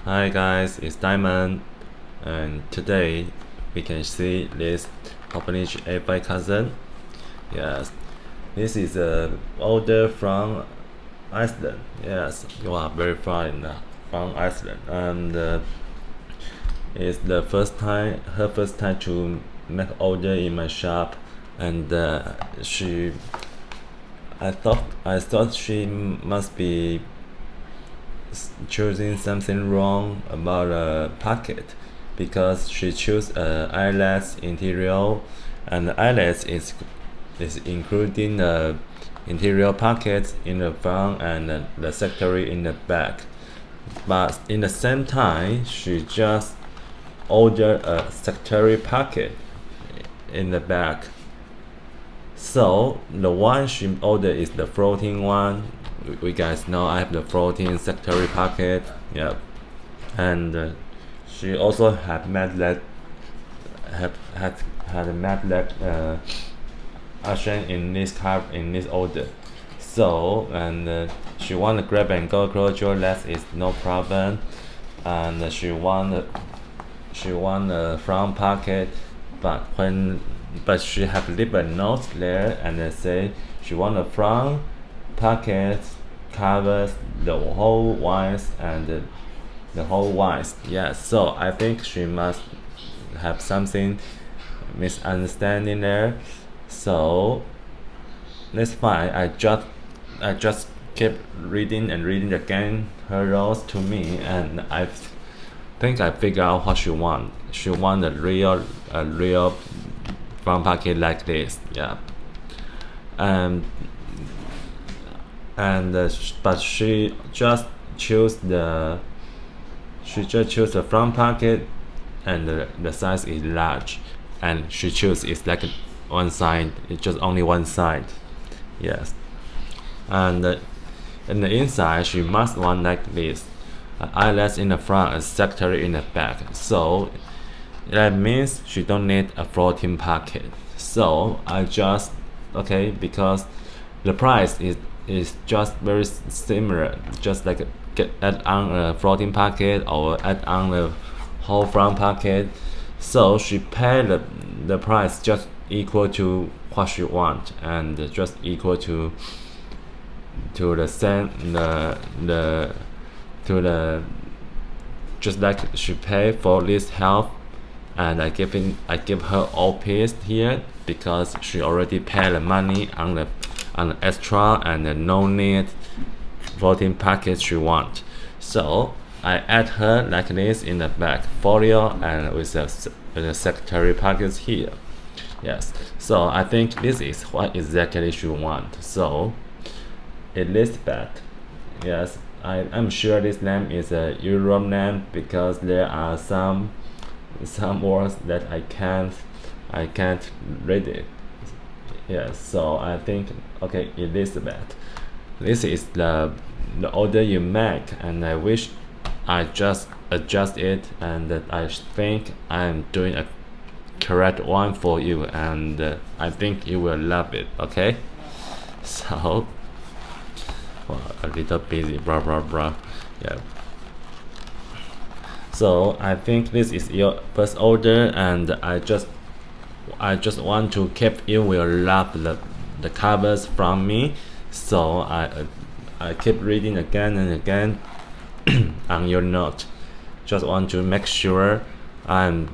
Hi guys, it's Diamond, and today we can see this Hobonichi A5 cousin. Yes, this is a order from Iceland. Yes, you are very fine from Iceland, and it's the her first time to make order in my shop, and I thought she must be choosing something wrong about a pocket because she chose eyelets interior, and the eyelets is including the interior pockets in the front and the secretary in the back. But in the same time, she just ordered a secretary pocket in the back. So the one she ordered is the floating one. We guys know I have the floating secretary pocket. Yep. And she also had matte had a matte option in this order. So she want the grab and go closure. That is no problem. And she want the front pocket, but she have leave a note there and say she want the front pocket covers the whole wires and the whole wires. Yes, so I think she must have something misunderstanding there. So that's fine. I just kept reading and reading again her notes to me, and I think I figured out what she want. She want a real front pocket like this. Yeah. Um, but she just chose the front pocket, and the size is large, and she chose it's like one side. It's just only one side. Yes. And in the inside, she must want like this. Eyelets in the front and secretary in the back. So that means she don't need a floating pocket. So I just because the price is just very similar, just like add on a floating pocket or add on the whole front pocket. So she paid the price just equal to what she want, and just equal to the same to the just like she paid for this help, and I give her all piece here because she already paid the money on the extra and no need floating package she want. So I add her like this in the back folio and with the secretary package here. Yes, so I think this is what exactly she want. So it lists that. Yes, I'm sure this name is a Europe name because there are some words that I can't read it. Yes, so I think Elizabeth, this is the order you make, and I wish I just adjust it, and that I think I'm doing a correct one for you, and I think you will love it. Okay, so a little busy, blah blah blah. Yeah. So I think this is your first order, and I just want to keep you will love the covers from me. So I keep reading again and again on your note. Just want to make sure I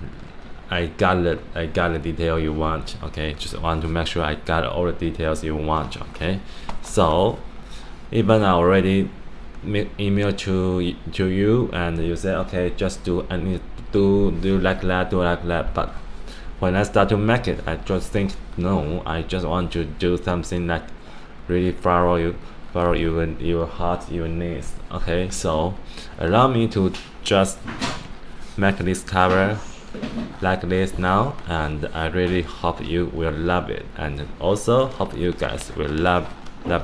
got the detail you want. Okay, just want to make sure I got all the details you want. Okay, so even I already email to you, and you say okay, just do like that, but when I start to make it, I just think no, I just want to do something like really follow your heart, your needs. Okay, so allow me to just make this cover like this now, and I really hope you will love it, and also hope you guys will love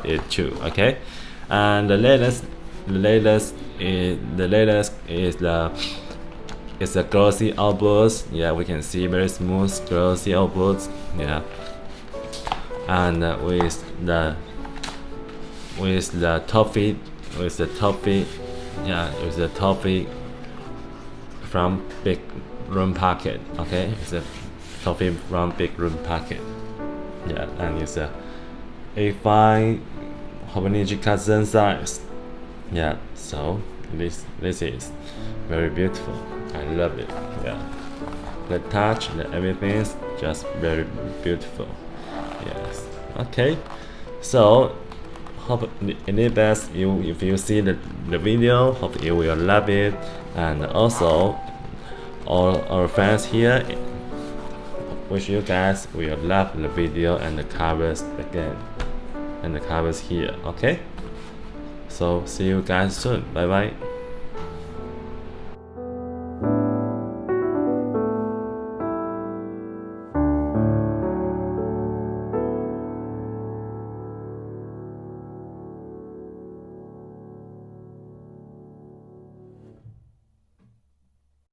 it too. Okay, and the latest is the glossy elbows. Yeah, we can see very smooth glossy elbows. Yeah, and with the toffee, yeah, with the toffee from big room pocket. Okay, it's a Toffee from big room pocket. Yeah, and it's a A5 Hobonichi cousin size. Yeah, so this is very beautiful. I love it. Yeah, the touch, everything is just very beautiful. Yes. Okay, so hope in the best if you see the video, hope you will love it, and also all our fans here wish you guys will love the video and the covers again, and the covers here. Okay, so see you guys soon. Bye bye.